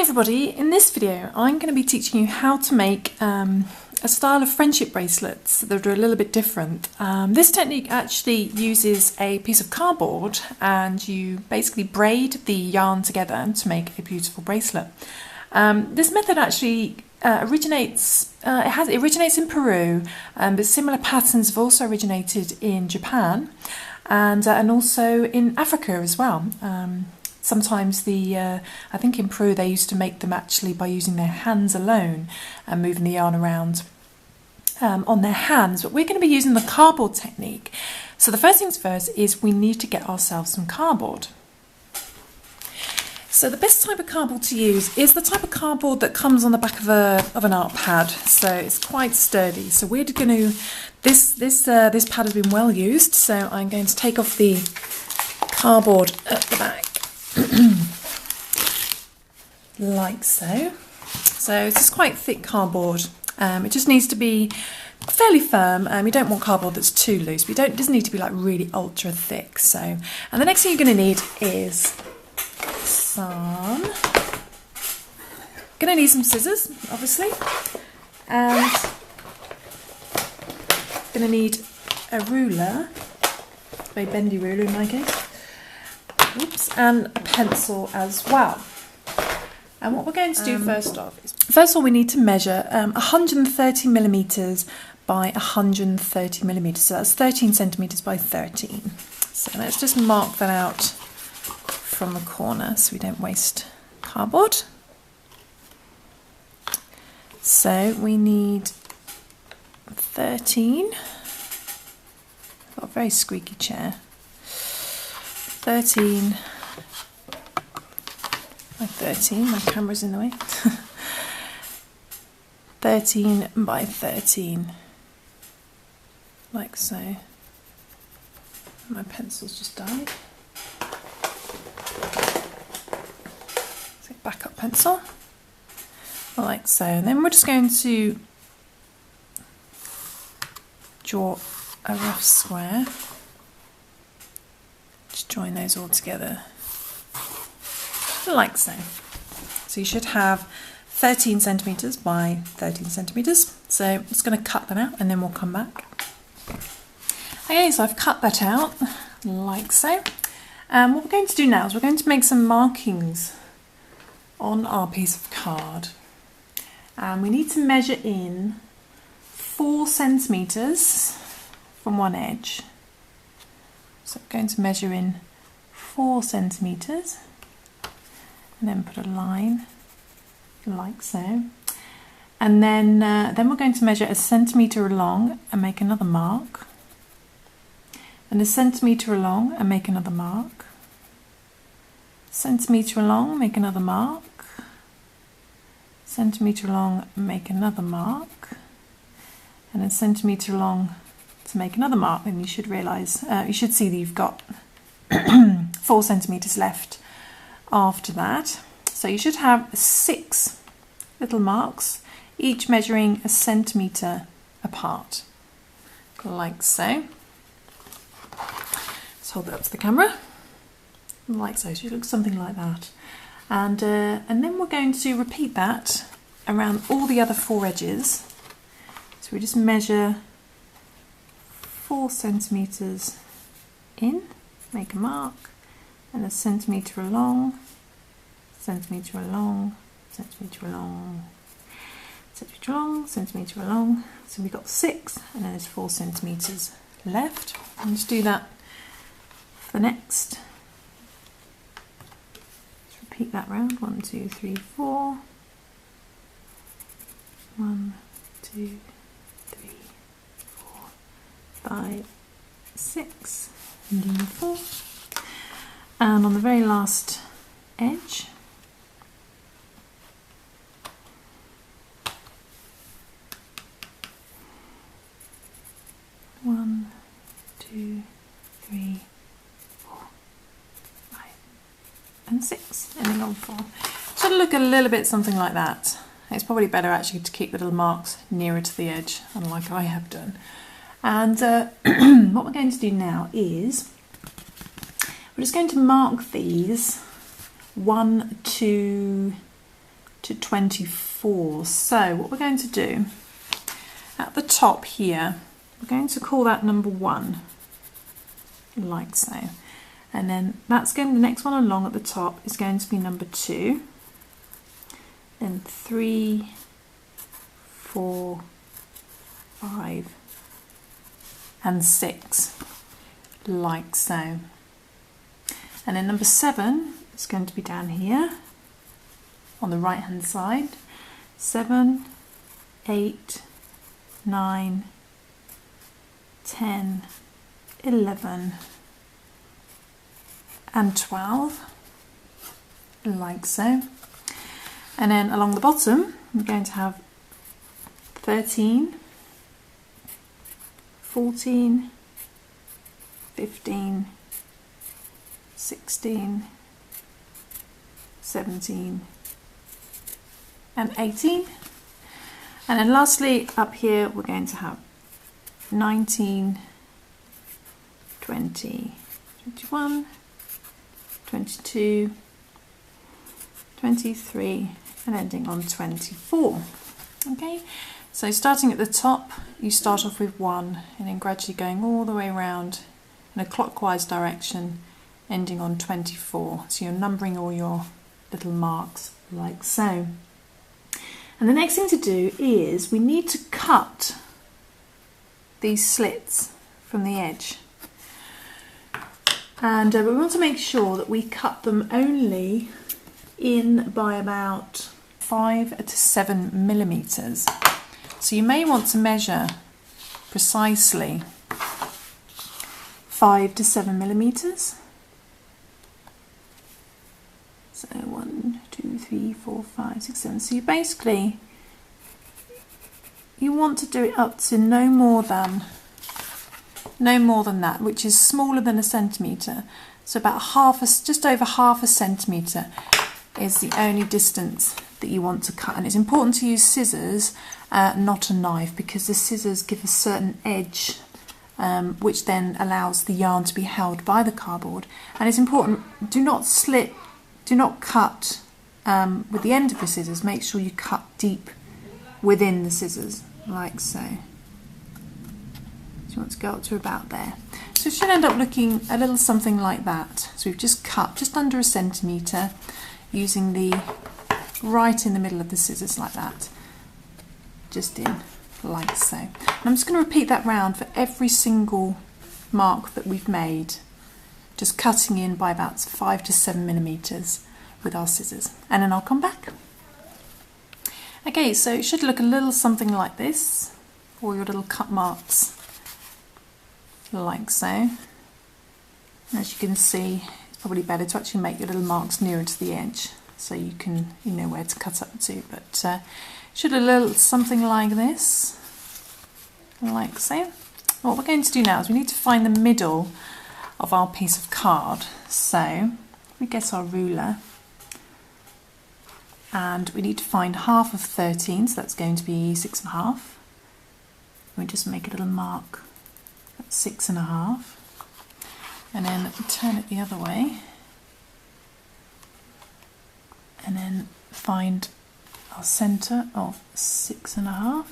Hi everybody, in this video I'm going to be teaching you how to make a style of friendship bracelets that are a little bit different. This technique actually uses a piece of cardboard and you basically braid the yarn together to make a beautiful bracelet. This method actually originates in Peru, but similar patterns have also originated in Japan and also in Africa as well. Sometimes I think in Peru they used to make them actually by using their hands alone and moving the yarn around on their hands, but we're going to be using the cardboard technique. So the first things first is we need to get ourselves some cardboard. So the best type of cardboard to use is the type of cardboard that comes on the back of an art pad, so it's quite sturdy. So we're going to, this pad has been well used, so I'm going to take off the cardboard at the back. Like so. So it's just quite thick cardboard. It just needs to be fairly firm. You don't want cardboard that's too loose, but it doesn't need to be like really ultra thick. So, and the next thing you're going to need is some scissors, obviously, and going to need a ruler, a very bendy ruler in my case. Oops, and a pencil as well. And what we're going to do first of all we need to measure 130 millimeters by 130 millimeters. So that's 13 centimeters by 13. So let's just mark that out from the corner so we don't waste cardboard. So we need 13. I've got a very squeaky chair. 13 by 13, my camera's in the way. 13 by 13, like so. My pencil's just died. So backup pencil, like so. And then we're just going to draw a rough square. Just join those all together, like so. So you should have 13 centimeters by 13 centimeters. So I'm just going to cut that out and then we'll come back. Okay, so I've cut that out, like so. And what we're going to do now is we're going to make some markings on our piece of card. And we need to measure in 4 centimeters from one edge. So I'm going to measure in 4 centimeters and then put a line like so. And then we're going to measure a centimetre along and make another mark. And a centimetre along and make another mark. Centimetre along, make another mark. Centimetre along, make another mark. And a centimetre along to make another mark, and you should realise, you should see that you've got 4 centimetres left after that. So you should have 6 little marks, each measuring a centimetre apart, like so. Let's hold it up to the camera, like so. So it looks something like that. And then we're going to repeat that around all the other 4 edges. So we just measure 4 centimeters in, make a mark, and a centimeter along, centimeter along, centimeter along, centimeter along, centimeter along. So we've got 6, and then there's 4 centimeters left. And just do that for the next. Let's repeat that round. 1, 2, 3, 4. 1, 2, 3, 4, 5, 6, and then 4. And on the very last edge, one, 2, 3, 4, 5, and 6, ending on 4. Should look a little bit something like that. It's probably better actually to keep the little marks nearer to the edge, unlike I have done. And what we're going to do now is we're just going to mark these 1, 2, to 24. So what we're going to do at the top here, we're going to call that number 1, like so. And then that's going, the next one along at the top is going to be number 2, then 3, 4, 5, and 6, like so. And then number 7 is going to be down here on the right hand side. 7, 8, 9, 10, 11, and 12, like so. And then along the bottom, we're going to have 13, 14, 15, 16, 17, and 18. And then lastly, up here, we're going to have 19, 20, 21, 22, 23, and ending on 24. Okay, so starting at the top, you start off with 1 and then gradually going all the way around in a clockwise direction, ending on 24. So you're numbering all your little marks like so. And the next thing to do is we need to cut these slits from the edge. And we want to make sure that we cut them only in by about 5 to 7 millimeters. So you may want to measure precisely 5 to 7 millimeters. So 1, 2, 3, 4, 5, 6, 7. So you want to do it up to no more than that, which is smaller than a centimetre. So about just over half a centimetre is the only distance that you want to cut. And it's important to use scissors, not a knife, because the scissors give a certain edge, which then allows the yarn to be held by the cardboard. And it's important, do not cut with the end of the scissors. Make sure you cut deep within the scissors, like so. So you want to go up to about there. So it should end up looking a little something like that. So we've just cut just under a centimetre using the right in the middle of the scissors like that, just in like so. And I'm just going to repeat that round for every single mark that we've made, just cutting in by about 5 to 7 millimeters with our scissors, and then I'll come back. Okay, so it should look a little something like this, all your little cut marks, like so. As you can see, it's probably better to actually make your little marks nearer to the edge, so you know where to cut up to. But it should look a little something like this, like so. What we're going to do now is we need to find the middle of our piece of card. So we get our ruler, and we need to find half of 13, so that's going to be 6.5. We just make a little mark at 6.5, and then turn it the other way, and then find our centre of 6.5,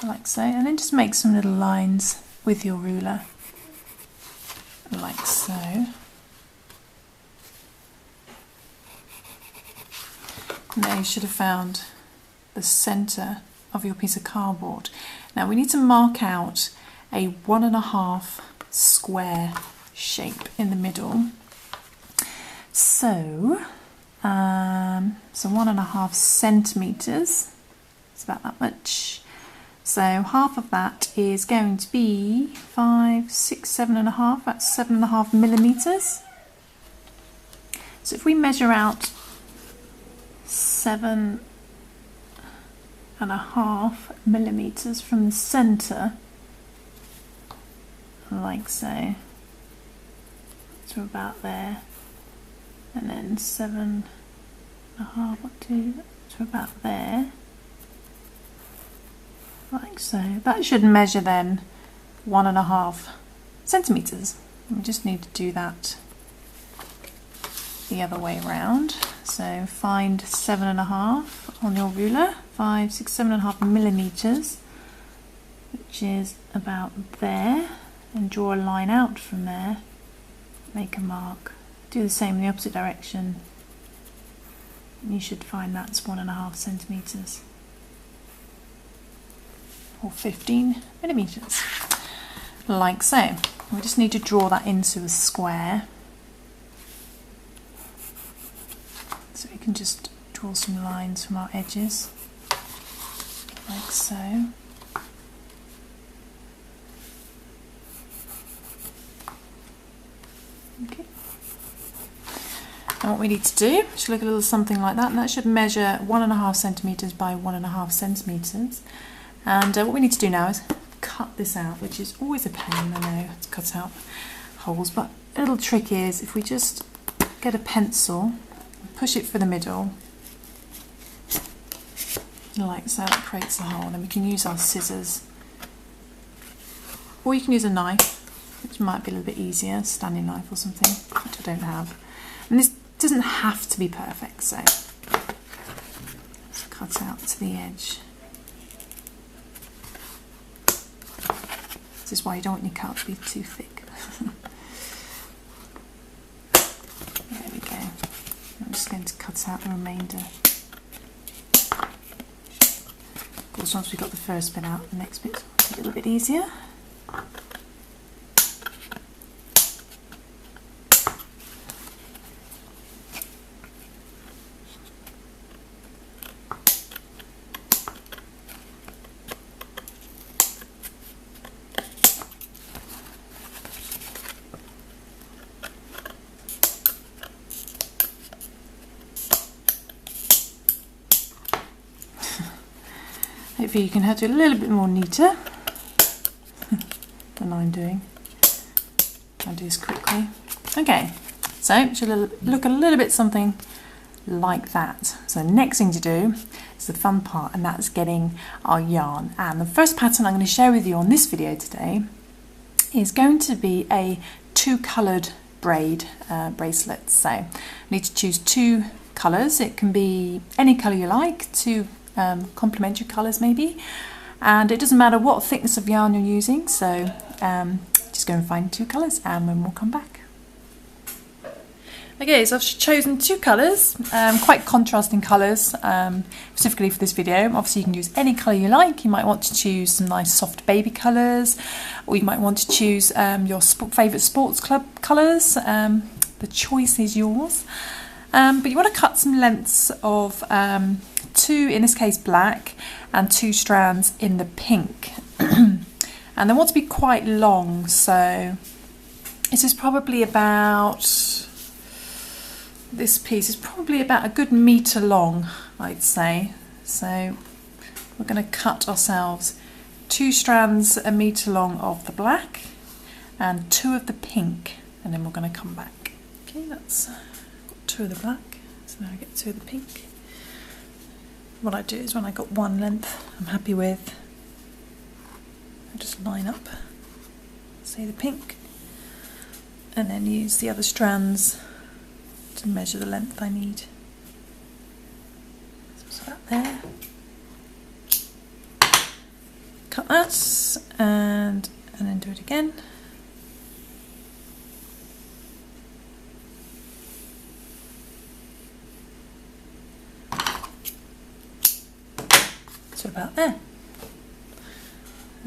like so, and then just make some little lines with your ruler, like so. Now you should have found the centre of your piece of cardboard. Now we need to mark out a 1.5 square shape in the middle. So 1.5 centimetres, it's about that much. So half of that is going to be 5, 6, 7.5, that's 7.5 millimetres. So if we measure out 7.5 millimetres from the centre, like so, to about there, and then 7.5 to about there, like so. That should measure then 1.5 centimetres. We just need to do that the other way around. So find 7.5 on your ruler, 5, 6, 7.5 millimeters, which is about there, and draw a line out from there, make a mark. Do the same in the opposite direction. You should find that's 1.5 centimeters or 15 millimeters, like so. We just need to draw that into a square. So we can just draw some lines from our edges, like so. Okay. And what we need to do should look a little something like that, and that should measure 1.5 centimeters by 1.5 centimeters. And what we need to do now is cut this out, which is always a pain, I know, to cut out holes, but a little trick is if we just get a pencil, push it for the middle, like so, that creates a hole, and then we can use our scissors, or you can use a knife, which might be a little bit easier, standing knife or something, which I don't have. And this doesn't have to be perfect, so let's cut out to the edge. This is why you don't want your cut to be too thick. There we go. I'm just going to cut out the remainder. Of course, once we've got the first bit out, the next bit will be a little bit easier. Hopefully you can do it a little bit more neater than I'm doing. I'll do this quickly. Okay, so it should look a little bit something like that. So the next thing to do is the fun part, and that's getting our yarn. And the first pattern I'm going to share with you on this video today is going to be a 2-coloured braid bracelet. So you need to choose 2 colours. It can be any colour you like, 2 complementary colours maybe, and it doesn't matter what thickness of yarn you're using, so just go and find 2 colours and then we'll come back. Okay, so I've chosen 2 colours, quite contrasting colours, specifically for this video. Obviously you can use any colour you like. You might want to choose some nice soft baby colours, or you might want to choose your favourite sports club colours. The choice is yours. But you want to cut some lengths of 2, in this case black, and 2 strands in the pink. And they want to be quite long, so this is probably about, this piece is probably about a good metre long, I'd say. So we're going to cut ourselves 2 strands a metre long of the black and 2 of the pink, and then we're going to come back. Okay, that's 2 of the black, so now I get 2 of the pink. What I do is when I got one length I'm happy with, I just line up, say the pink, and then use the other strands to measure the length I need. So that there. Cut that, and then do it again. So about there.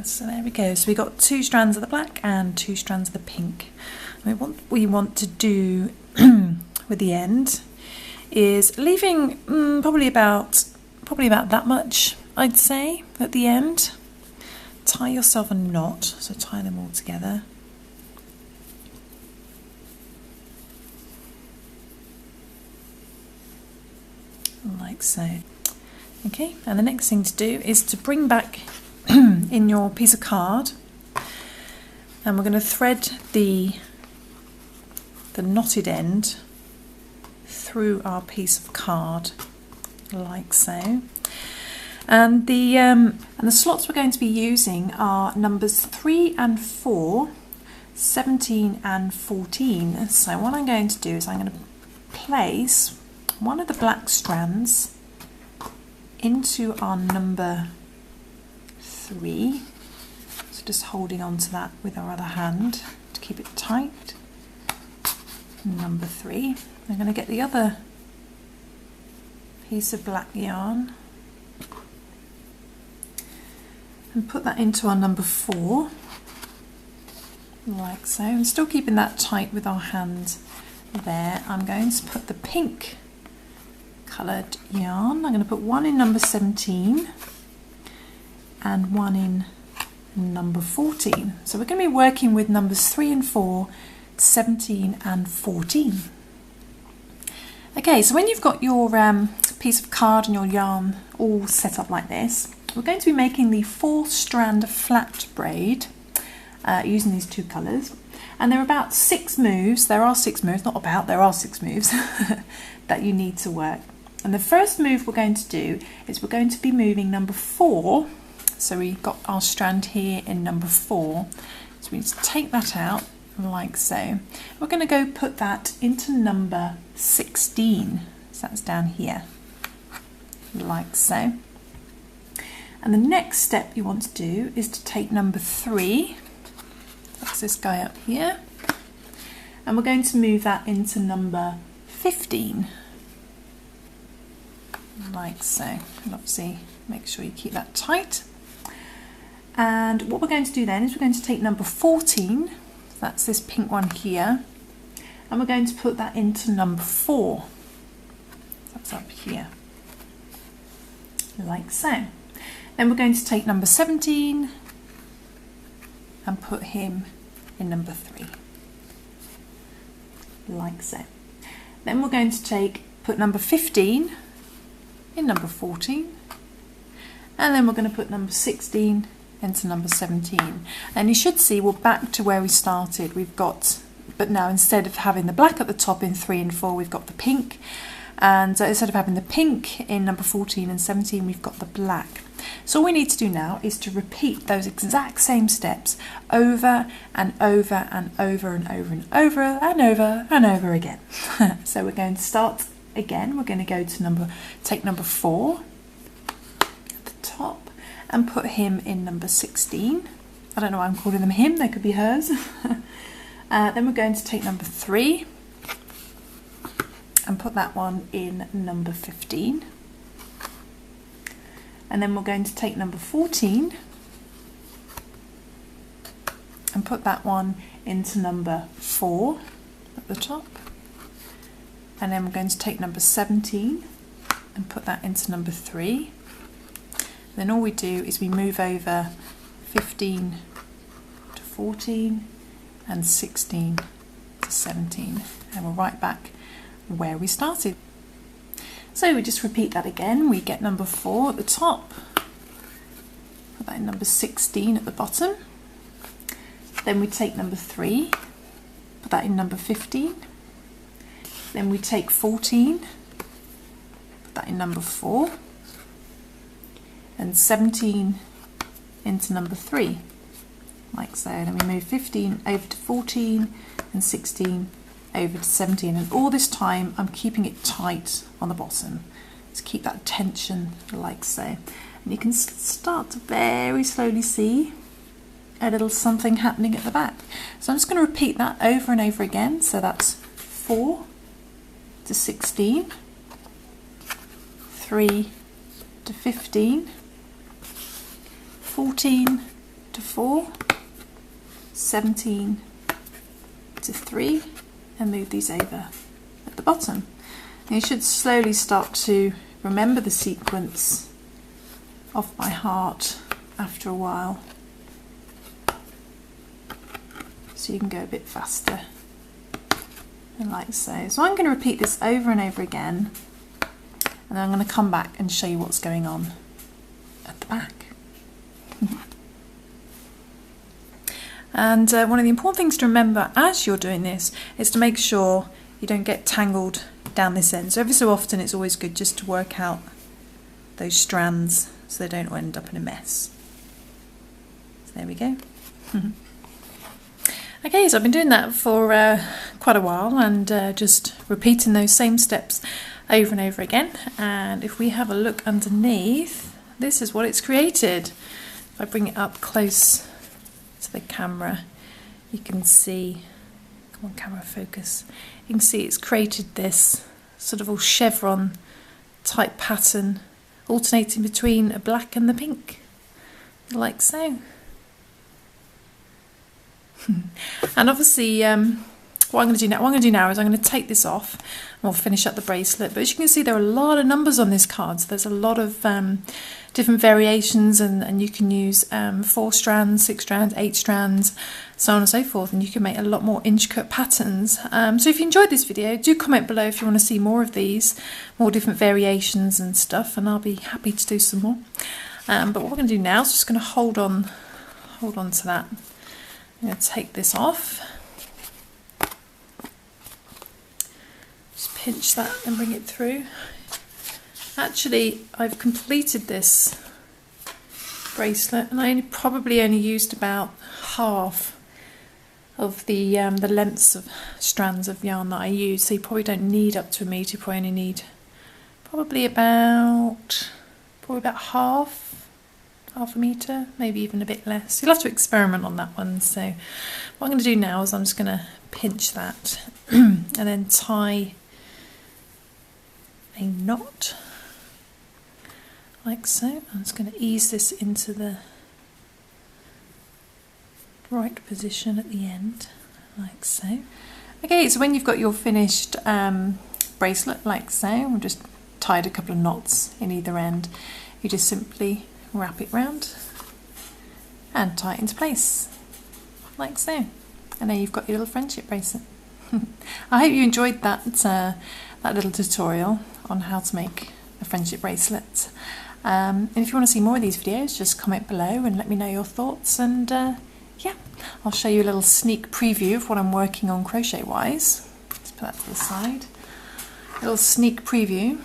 So there we go. So we got 2 strands of the black and 2 strands of the pink. And what we want to do with the end is leaving probably about that much, I'd say, at the end. Tie yourself a knot, so tie them all together. Like so. Okay, and the next thing to do is to bring back in your piece of card, and we're going to thread the knotted end through our piece of card, like so. And the slots we're going to be using are numbers 3 and 4, 17 and 14. So what I'm going to do is I'm going to place one of the black strands into our number 3. So just holding on to that with our other hand to keep it tight. Number 3. I'm going to get the other piece of black yarn and put that into our number 4, like so, and still keeping that tight with our hand there. I'm going to put the pink coloured yarn. I'm going to put one in number 17 and one in number 14. So we're going to be working with numbers 3 and 4, 17 and 14. Okay, so when you've got your piece of card and your yarn all set up like this, we're going to be making the 4-strand flat braid using these 2 colours. And there are about 6 moves, there are 6 moves that you need to work. And the first move we're going to do is we're going to be moving number 4. So we've got our strand here in number 4. So we need to take that out like so. We're going to go put that into number 16. So that's down here, like so. And the next step you want to do is to take number 3. That's this guy up here. And we're going to move that into number 15. Like so. And obviously make sure you keep that tight. And what we're going to do then is we're going to take number 14, that's this pink one here, and we're going to put that into number 4. That's up here, like so. Then we're going to take number 17 and put him in number 3, like so. Then we're going to put number 15 in number 14, and then we're going to put number 16 into number 17. And you should see we're back to where we started. We've got, but now instead of having the black at the top in 3 and 4, we've got the pink. And instead of having the pink in number 14 and 17, we've got the black. So all we need to do now is to repeat those exact same steps over and over and over and over and over and over and over again. So we're going to start again. We're going to go to take number 4 at the top and put him in number 16. I don't know why I'm calling them him, they could be hers. Then we're going to take number 3 and put that one in number 15. And then we're going to take number 14 and put that one into number 4 at the top. And then we're going to take number 17 and put that into number 3. Then all we do is we move over 15 to 14 and 16 to 17, and we're right back where we started. So we just repeat that again. We get number 4 at the top, put that in number 16 at the bottom. Then we take number 3, put that in number 15. Then we take 14, put that in number 4. And 17 into number 3, like so. Then we move 15 over to 14 and 16 over to 17, and all this time I'm keeping it tight on the bottom to keep that tension, like so. And you can start to very slowly see a little something happening at the back. So I'm just going to repeat that over and over again. So that's 4 to 16, 3 to 15, 14 to 4, 17 to 3, and move these over at the bottom. And you should slowly start to remember the sequence off by heart after a while, so you can go a bit faster, and like so. So I'm going to repeat this over and over again, and then I'm going to come back and show you what's going on at the back. And one of the important things to remember as you're doing this is to make sure you don't get tangled down this end. So every so often it's always good just to work out those strands so they don't end up in a mess. So there we go. Okay, so I've been doing that for quite a while and just repeating those same steps over and over again. And if we have a look underneath, this is what it's created. If I bring it up close to the camera, you can see, come on camera focus, you can see it's created this sort of all chevron type pattern, alternating between a black and the pink, like so. And obviously what I'm going to do now is I'm going to take this off and we'll finish up the bracelet. But as you can see, there are a lot of numbers on this card, so there's a lot of different variations, and you can use 4 strands, 6 strands, 8 strands, so on and so forth, and you can make a lot more intricate patterns. So if you enjoyed this video, do comment below if you want to see more of these, more different variations and stuff, and I'll be happy to do some more. But what we're going to do now is just going to hold on to that. I'm going to take this off, just pinch that and bring it through. Actually, I've completed this bracelet and I probably only used about half of the lengths of strands of yarn that I use, so you probably don't need up to a metre, you probably only need probably about half a metre, maybe even a bit less. You'll have to experiment on that one. So what I'm going to do now is I'm just going to pinch that and then tie a knot like so. I'm just going to ease this into the right position at the end, like so. Okay, so when you've got your finished bracelet like so, I've just tied a couple of knots in either end, you just simply wrap it round and tie it into place like so, and then you've got your little friendship bracelet. I hope you enjoyed that little tutorial on how to make a friendship bracelet, and if you want to see more of these videos, just comment below and let me know your thoughts, and yeah, I'll show you a little sneak preview of what I'm working on crochet wise. Let's put that to the side. A little sneak preview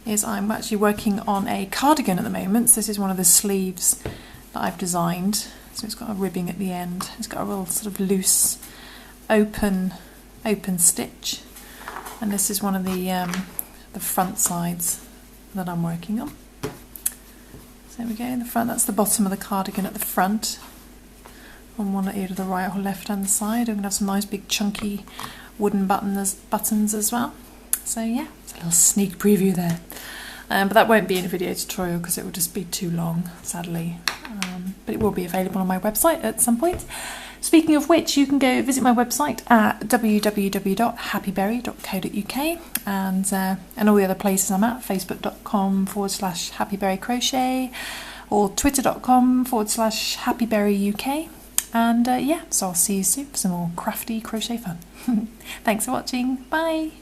is I'm actually working on a cardigan at the moment. So this is one of the sleeves that I've designed. So it's got a ribbing at the end. It's got a real sort of loose, open stitch. And this is one of the front sides that I'm working on. So there we go in the front. That's the bottom of the cardigan at the front. On one either the right or left hand side. I'm going to have some nice big chunky wooden buttons as well. So yeah, it's a little sneak preview there. But that won't be in a video tutorial because it will just be too long, sadly. But it will be available on my website at some point. Speaking of which, you can go visit my website at www.happyberry.co.uk and all the other places I'm at, facebook.com/happyberrycrochet or twitter.com/happyberryuk. And yeah, so I'll see you soon for some more crafty crochet fun. Thanks for watching. Bye.